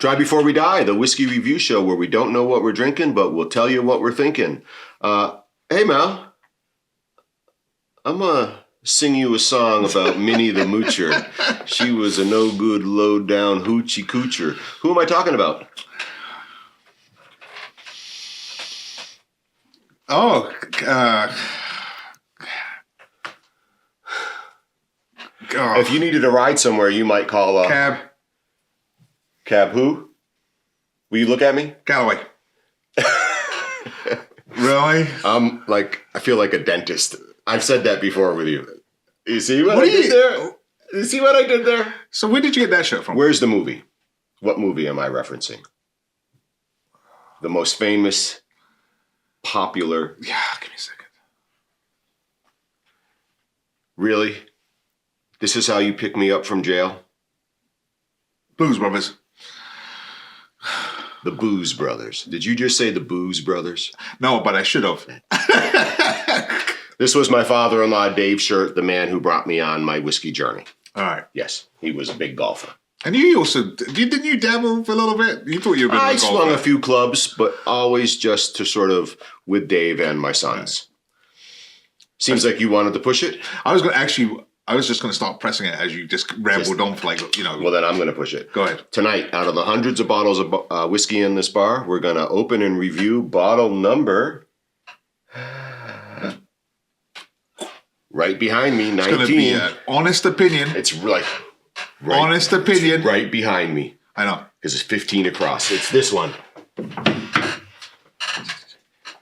Try Before We Die, the whiskey review show where we don't know what we're drinking, but we'll tell you what we're thinking. Hey, Mal, I'm going to sing you a song about Minnie the Moocher. She was a no-good, low-down hoochie coocher. Who am I talking about? Oh, If you needed a ride somewhere, you might call a... Cab. Cab who? Will you look at me? Galloway. Really? I feel like a dentist. I've said that before with you. You see what I did there? You see what I did there? So where did you get that shirt from? Where's the movie? What movie am I referencing? The most famous, popular... Yeah, give me a second. Really? This is how you pick me up from jail? Blues Brothers. The Booze Brothers. Did you just say the Booze Brothers? No, but I should have. This was my father-in-law, Dave's shirt, the man who brought me on my whiskey journey. All right. Yes, he was a big golfer. And you also, didn't you dabble for a little bit? You thought you were a bit of a golfer. I swung a few clubs, but always just to sort of with Dave and my sons. Right. Seems like you wanted to push it. I was just going to start pressing it as you just rambled on for Well, then I'm going to push it. Go ahead. Tonight, out of the hundreds of bottles of whiskey in this bar, we're going to open and review bottle number... right behind me, 19. It's going to be an honest opinion. It's like... honest opinion. Right behind me. I know. Because it's 15 across. It's this one.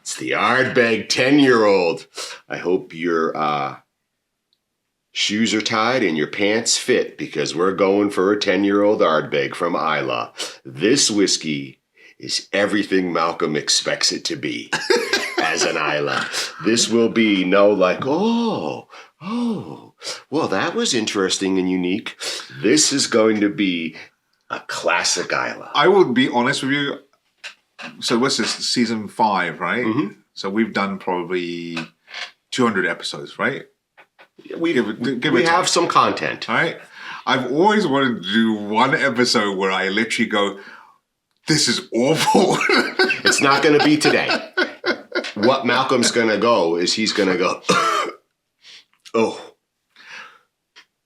It's the Ardbeg 10-year-old. I hope your shoes are tied and your pants fit because we're going for a 10-year-old Ardbeg from Islay. This whiskey is everything Malcolm expects it to be as an Islay. This will be well, that was interesting and unique. This is going to be a classic Islay. I will be honest with you. So what's this, season 5, right? Mm-hmm. So we've done probably 200 episodes, right? We have some content. All right. I've always wanted to do one episode where I literally go, this is awful. It's not going to be today. What Malcolm's going to go is he's going to go, oh. All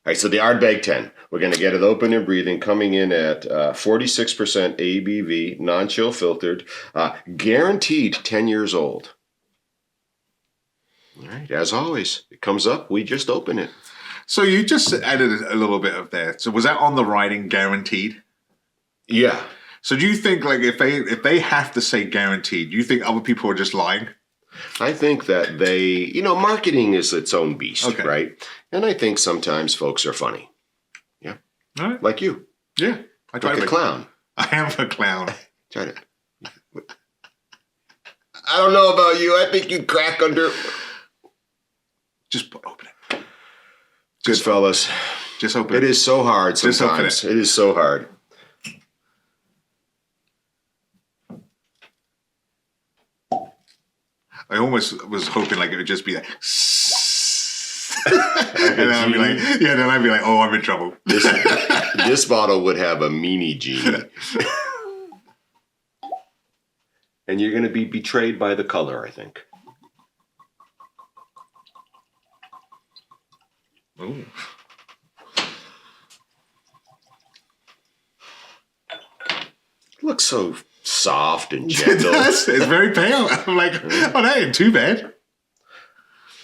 right, so the Ardbeg 10. We're going to get it open and breathing, coming in at 46% ABV, non-chill filtered, guaranteed 10 years old. All right, as always, it comes up, we just open it. So you just added a little bit of that. So was that on the writing, guaranteed? Yeah. So do you think, like, if they have to say guaranteed, do you think other people are just lying? I think that marketing is its own beast, okay, right? And I think sometimes folks are funny. Yeah. All right. Like you. Yeah. I try like a clown. I am a clown. Try to. I don't know about you. I think you crack under. Just open it. Good fellas. Just open it. It is so hard sometimes. It is so hard. I almost was hoping like it would just be like, and then I'd be like, oh, I'm in trouble. This bottle would have a meanie gene. And you're going to be betrayed by the color, I think. Ooh. It looks so soft and gentle. It's very pale. I'm like, oh, that ain't too bad.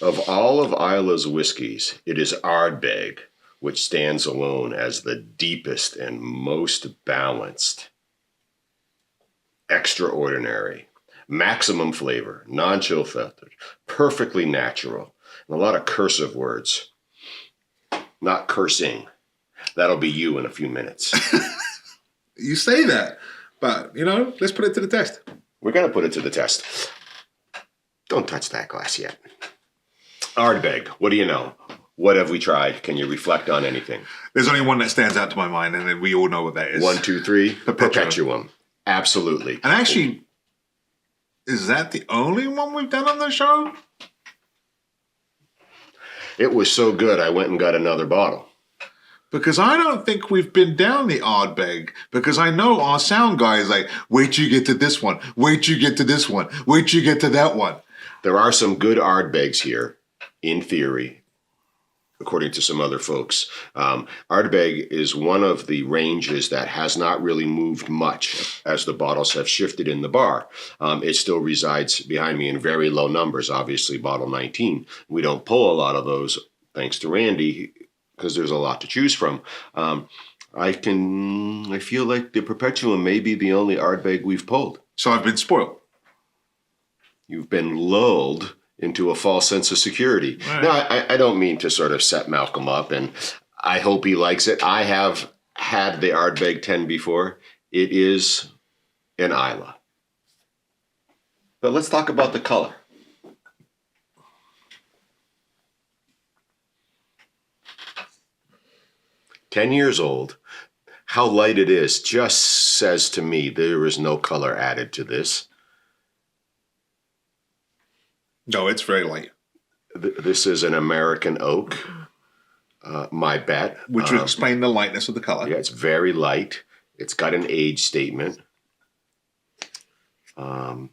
Of all of Islay's whiskeys, it is Ardbeg, which stands alone as the deepest and most balanced, extraordinary, maximum flavor, non-chill filtered, perfectly natural, and a lot of cursive words. Not cursing. That'll be you in a few minutes. You say that, but, let's put it to the test. We're going to put it to the test. Don't touch that glass yet. Ardbeg, what do you know? What have we tried? Can you reflect on anything? There's only one that stands out to my mind, and then we all know what that is. 1, 2, 3. Perpetuum. Absolutely. And actually, is that the only one we've done on the show? It was so good, I went and got another bottle. Because I don't think we've been down the Ardbeg. Because I know our sound guy is like, wait till you get to this one. Wait till you get to this one. Wait till you get to that one. There are some good Ardbegs here, in theory, according to some other folks. Ardbeg is one of the ranges that has not really moved much as the bottles have shifted in the bar. It still resides behind me in very low numbers, obviously bottle 19. We don't pull a lot of those, thanks to Randy, because there's a lot to choose from. I feel like the Perpetuum may be the only Ardbeg we've pulled. So I've been spoiled. You've been lulled into a false sense of security. Right. Now, I don't mean to sort of set Malcolm up, and I hope he likes it. I have had the Ardbeg 10 before. It is an Islay. But let's talk about the color. "10 years old, how light it is just says to me there is no color added to this. No, it's very light. This is an American oak, my bet. Which would explain the lightness of the color. Yeah, it's very light. It's got an age statement. A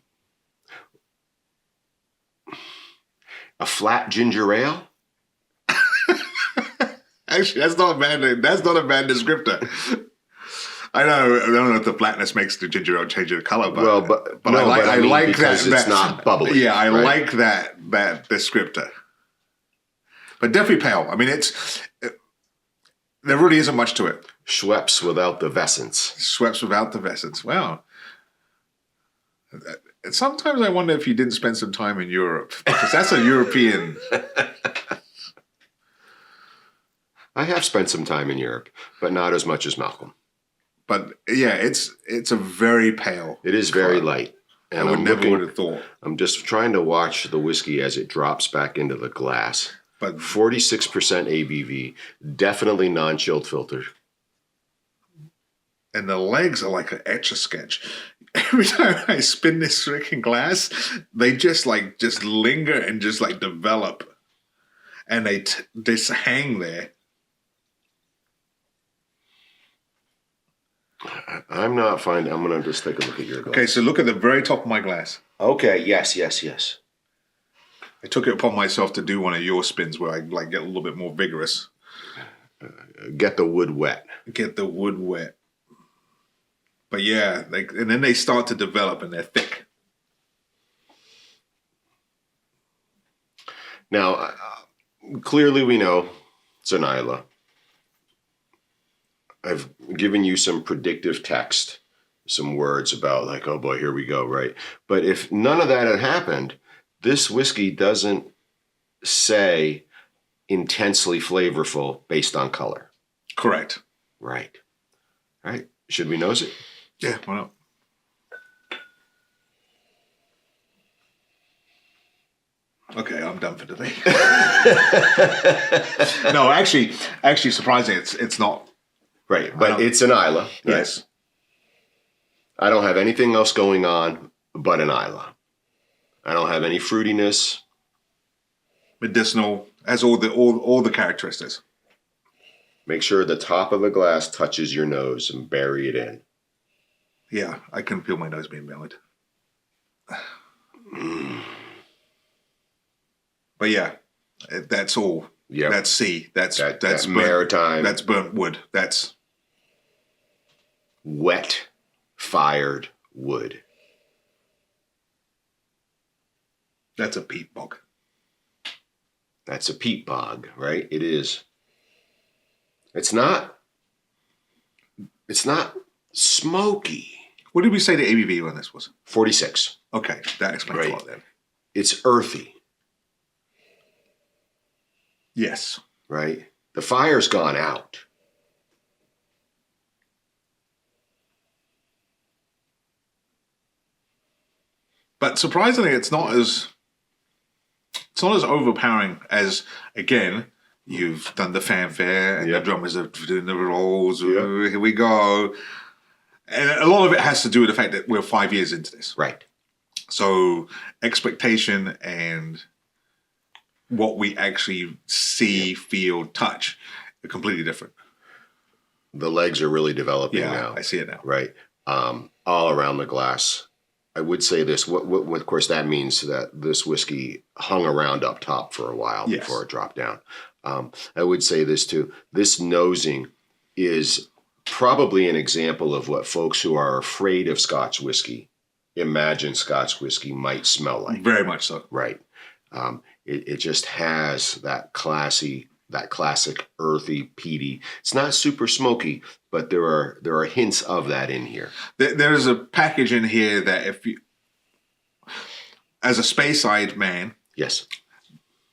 flat ginger ale. Actually, that's not a bad descriptor. I don't know if the flatness makes the ginger ale change the color, but I like that. It's not bubbly. Yeah, I like that descriptor. But definitely pale. I mean, there really isn't much to it. Schweppes without the Vessence. Schweppes without the Vessence. Wow. Sometimes I wonder if you didn't spend some time in Europe, because that's a European. I have spent some time in Europe, but not as much as Malcolm. But yeah, it's a very pale. It is very light. And I never would have thought. I'm just trying to watch the whiskey as it drops back into the glass. But 46% ABV, definitely non-chilled filter. And the legs are like an Etch-a-Sketch. Every time I spin this freaking glass, they just linger and just like develop, and they just hang there. I'm not finding. I'm gonna just take a look at your glass. Okay, so look at the very top of my glass. Okay. Yes. I took it upon myself to do one of your spins where I like get a little bit more vigorous. Get the wood wet. Get the wood wet. But yeah, and then they start to develop and they're thick. Now, clearly we know it's an Islay. I've given you some predictive text, some words about like, oh boy, here we go, right? But if none of that had happened, this whiskey doesn't say intensely flavorful based on color. Correct. Right. All right. Should we nose it? Yeah, why not? Okay, I'm done for today. No, actually, surprising, it's not. Right, but it's an Islay. Right? Yes. I don't have anything else going on but an Islay. I don't have any fruitiness. Medicinal, has all the characteristics. Make sure the top of the glass touches your nose and bury it in. Yeah, I can feel my nose being buried. But yeah, that's all. Yeah, that's sea. That's burnt, maritime. That's burnt wood. That's wet, fired wood. That's a peat bog. That's a peat bog, right? It is. It's not smoky. What did we say the ABV on this was? 46. Okay, that explains a lot then. It's earthy. Yes. Right? The fire's gone out. But surprisingly, it's not as overpowering as, again, you've done the fanfare and the drummers are doing the rolls. Yeah. Here we go. And a lot of it has to do with the fact that we're 5 years into this. Right. So expectation and what we actually see, feel, touch are completely different. The legs are really developing now. I see it now. Right. All around the glass. I would say this. What of course, that means that this whiskey hung around up top for a while before it dropped down. I would say this too. This nosing is probably an example of what folks who are afraid of Scotch whiskey imagine Scotch whiskey might smell like. Very much so. Right. It just has that classic earthy, peaty. It's not super smoky, but there are hints of that in here. There's a package in here that if you, as a Speyside man, yes,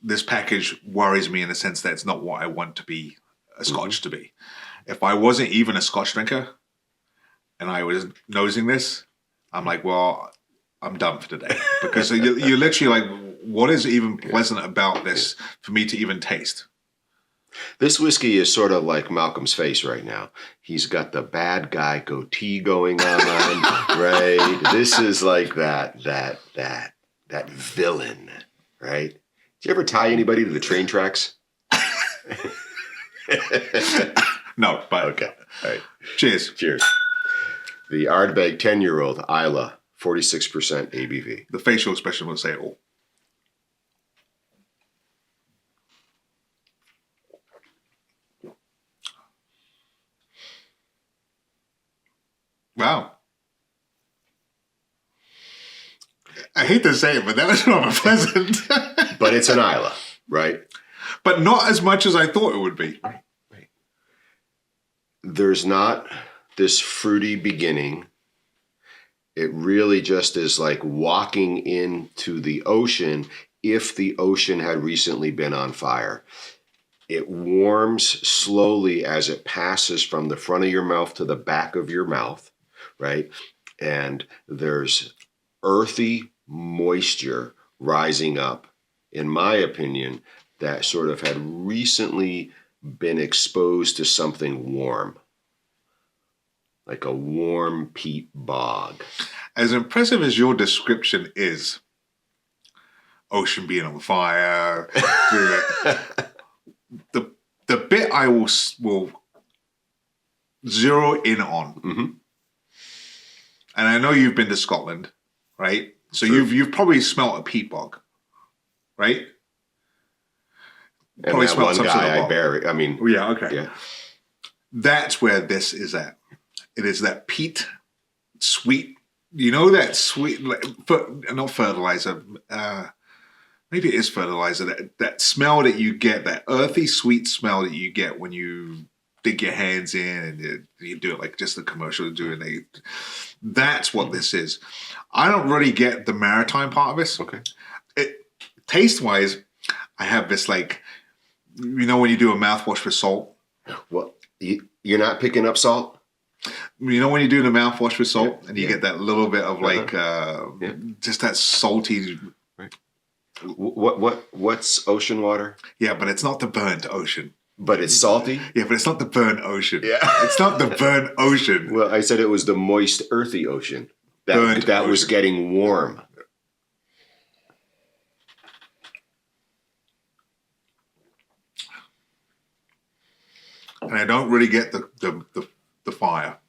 this package worries me in the sense that it's not what I want to be a Scotch to be. If I wasn't even a Scotch drinker and I was nosing this, I'm like, well, I'm done for today. Because you're literally like, what is even pleasant about this for me to even taste? This whiskey is sort of like Malcolm's face right now. He's got the bad guy goatee going on, right? This is like that villain, right? Did you ever tie anybody to the train tracks? No, but okay. All right. Cheers. Cheers. The Ardbeg 10-year-old Islay, 46% ABV. The facial expression will say it all. Wow. I hate to say it, but that was rather pleasant. But it's an Islay, right? But not as much as I thought it would be. Right. There's not this fruity beginning. It really just is like walking into the ocean if the ocean had recently been on fire. It warms slowly as it passes from the front of your mouth to the back of your mouth, right? And there's earthy moisture rising up, in my opinion, that sort of had recently been exposed to something warm, like a warm peat bog. As impressive as your description is, ocean being on fire, the bit I will zero in on, and I know you've been to Scotland, right? So you've probably smelt a peat bog, right? And probably that one guy I bury. I mean, yeah, okay. Yeah. That's where this is at. It is that peat, sweet. You know that sweet, not fertilizer. Maybe it is fertilizer. That smell that you get, that earthy, sweet smell that you get when you dig your hands in and you do it like just the commercial do. And that's what this is. I don't really get the maritime part of this. Okay. Taste wise, I have this like, you know, when you do a mouthwash with salt. What? You're not picking up salt? You know when you do the mouthwash with salt and you get that little bit of like just that salty. Right. What's ocean water? Yeah, but it's not the burnt ocean. But it's salty? Yeah, but it's not the burnt ocean. Yeah. It's not the burnt ocean. Well, I said it was the moist, earthy ocean that was getting warm. And I don't really get the fire.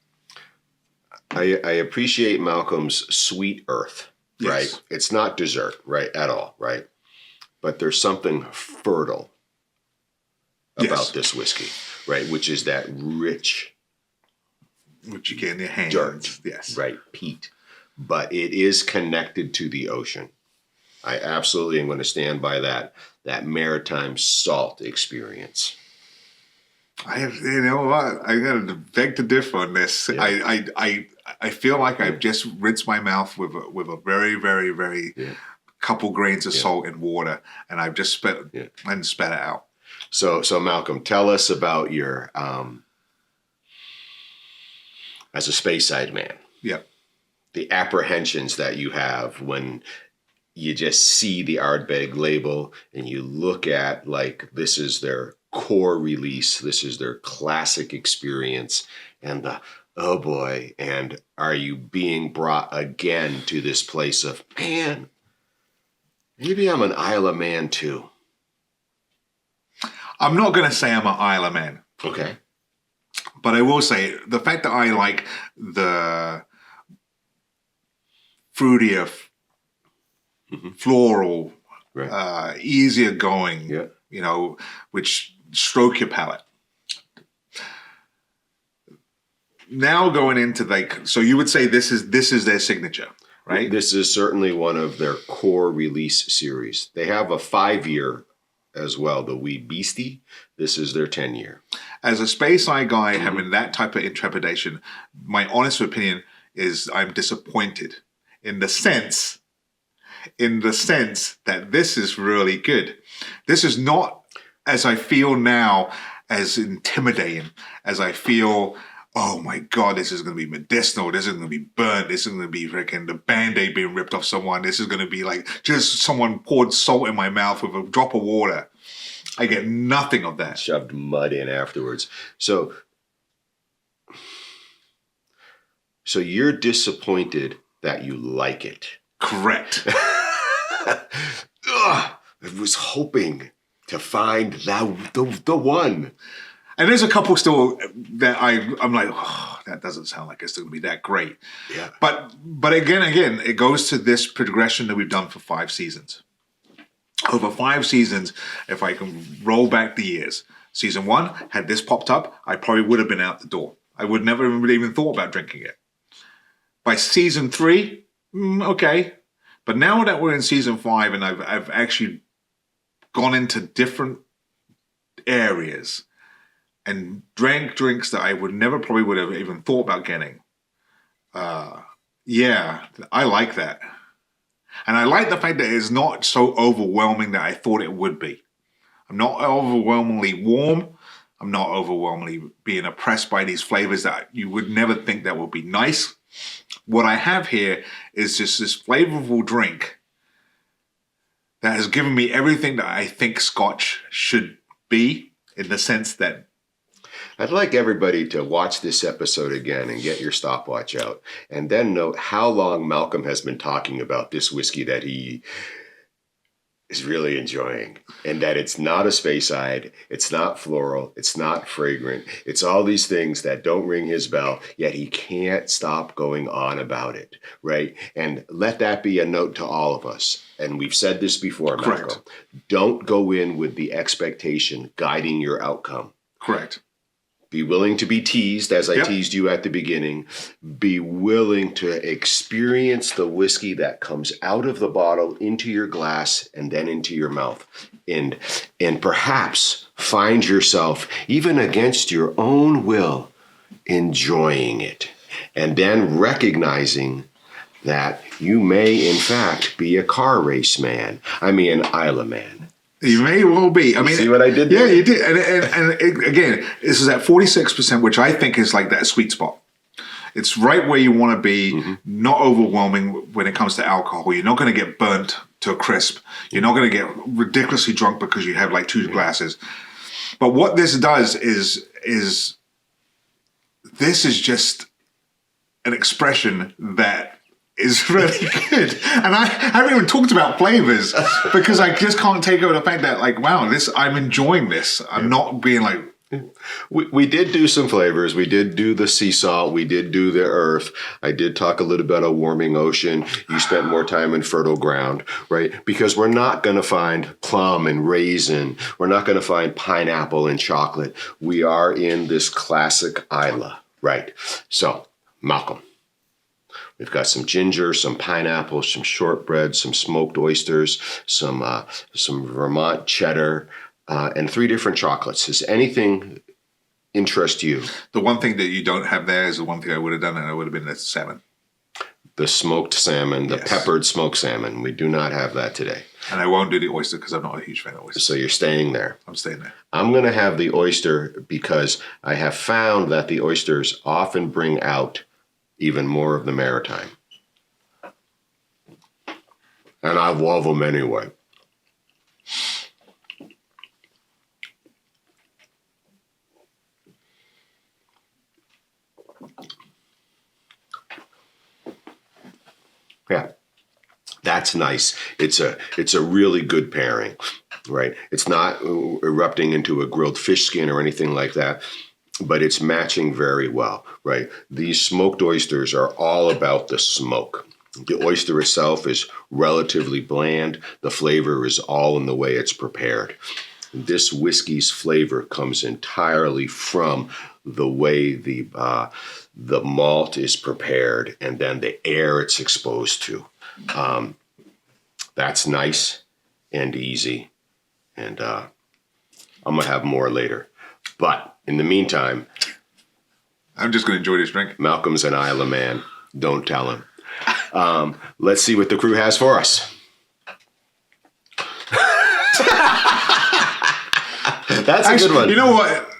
I appreciate Malcolm's sweet earth, right? Yes. It's not dessert, right, at all, right? But there's something fertile about this whiskey, right? Which is that rich, which you get in your hands, dirt, yes, right, peat. But it is connected to the ocean. I absolutely am going to stand by that maritime salt experience. You know what? I got to beg to differ on this. Yeah. I feel like I've just rinsed my mouth with a very, very, very couple grains of salt and water, and I've just spat it out. So Malcolm, tell us about your as a Speyside man. Yep. The apprehensions that you have when you just see the Ardbeg label and you look at like this is their core release, this is their classic experience, and oh boy, and are you being brought again to this place of, man, maybe I'm an Islay man too. I'm not going to say I'm an Islay man. Okay. But I will say, the fact that I like the fruitier, floral, Right. easier going, Yeah. you know, which stroke your palate. Now going into like, so you would say this is their signature, right? This is certainly one of their core release series. They have a 5-year as well, the Wee Beastie. This is their 10-year. As a space eye guy having that type of intrepidation, my honest opinion is I'm disappointed in the sense that this is really good. This is not, as I feel now, as intimidating as I feel. Oh my God, this is going to be medicinal. This is going to be burnt. This is going to be freaking the Band-Aid being ripped off someone. This is going to be like just someone poured salt in my mouth with a drop of water. I get nothing of that. Shoved mud in afterwards. So you're disappointed that you like it. Correct. I was hoping to find the one. And there's a couple still that I'm like, oh, that doesn't sound like it's going to be that great. Yeah. But again, it goes to this progression that we've done for 5 seasons. Over 5 seasons, if I can roll back the years, season 1, had this popped up, I probably would have been out the door. I would never even thought about drinking it. By season 3, okay. But now that we're in season 5 and I've actually gone into different areas and drank drinks that I probably would have even thought about getting. Yeah, I like that. And I like the fact that it's not so overwhelming that I thought it would be. I'm not overwhelmingly warm. I'm not overwhelmingly being oppressed by these flavors that you would never think that would be nice. What I have here is just this flavorful drink that has given me everything that I think Scotch should be, in the sense that I'd like everybody to watch this episode again and get your stopwatch out, and then note how long Malcolm has been talking about this whiskey that he is really enjoying, and that it's not a Speyside, it's not floral, it's not fragrant, it's all these things that don't ring his bell, yet he can't stop going on about it, right? And let that be a note to all of us. And we've said this before, Malcolm. Correct. Don't go in with the expectation guiding your outcome. correct. Be willing to be teased, as I Yep. teased you at the beginning. Be willing to experience the whiskey that comes out of the bottle into your glass and then into your mouth. And perhaps find yourself, even against your own will, enjoying it. And then recognizing that you may, in fact, be a car race man. I mean, an Islay man. You may well be. I mean, see what I did there? Yeah, you did. And again, this is at 46%, which I think is like that sweet spot. It's right where you want to be, not overwhelming when it comes to alcohol. You're not going to get burnt to a crisp. You're not going to get ridiculously drunk because you have like 2 glasses. But what this does is this is just an expression that is really good. And I haven't even talked about flavors because I just can't take over the fact that, like, wow, I'm enjoying this. I'm not being like... We did do some flavors. We did do the sea salt. We did do the earth. I did talk a little bit about warming ocean. You spent more time in fertile ground, right? Because we're not going to find plum and raisin. We're not going to find pineapple and chocolate. We are in this classic Islay, right? So, Malcolm. We've got some ginger, some pineapple, some shortbread, some smoked oysters, some Vermont cheddar, and 3 different chocolates. Does anything interest you? The one thing that you don't have there is the one thing I would have done, and it would have been the salmon. The smoked salmon, the Yes. peppered smoked salmon. We do not have that today. And I won't do the oyster because I'm not a huge fan of oysters. So you're staying there. I'm staying there. I'm going to have the oyster because I have found that the oysters often bring out even more of the maritime. And I love them anyway. Yeah, that's nice. It's a really good pairing, right? It's not erupting into a grilled fish skin or anything like that. but it's matching very well, right? These smoked oysters are all about the smoke. The oyster itself is relatively bland. The flavor is all in the way it's prepared. This whiskey's flavor comes entirely from the way the malt is prepared and then the air it's exposed to. That's nice and easy. And I'm going to have more later. But in the meantime, I'm just going to enjoy this drink. Malcolm's an Islay man. Don't tell him. Let's see what the crew has for us. That's a good one. You know what?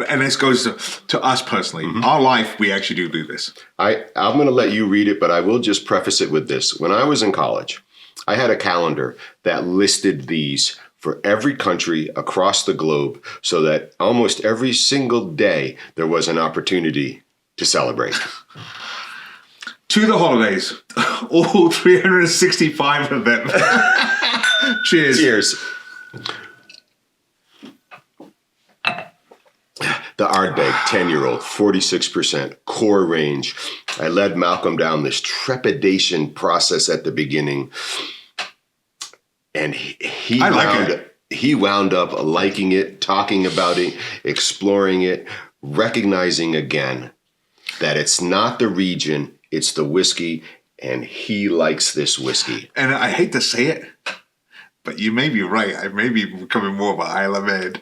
And this goes to us personally. Our life, we actually do this. I'm going to let you read it, but I will just preface it with this. When I was in college, I had a calendar that listed these for every country across the globe so that almost every single day there was an opportunity to celebrate. To the holidays, all 365 of them. Cheers. Cheers. The Ardbeg 10-year-old, 46% core range. I led Malcolm down this trepidation process at the beginning, and he wound up liking it, talking about it, exploring it, recognizing again that it's not the region, it's the whiskey, and he likes this whiskey. And I hate to say it, but you may be right. I may be becoming more of an Islay man.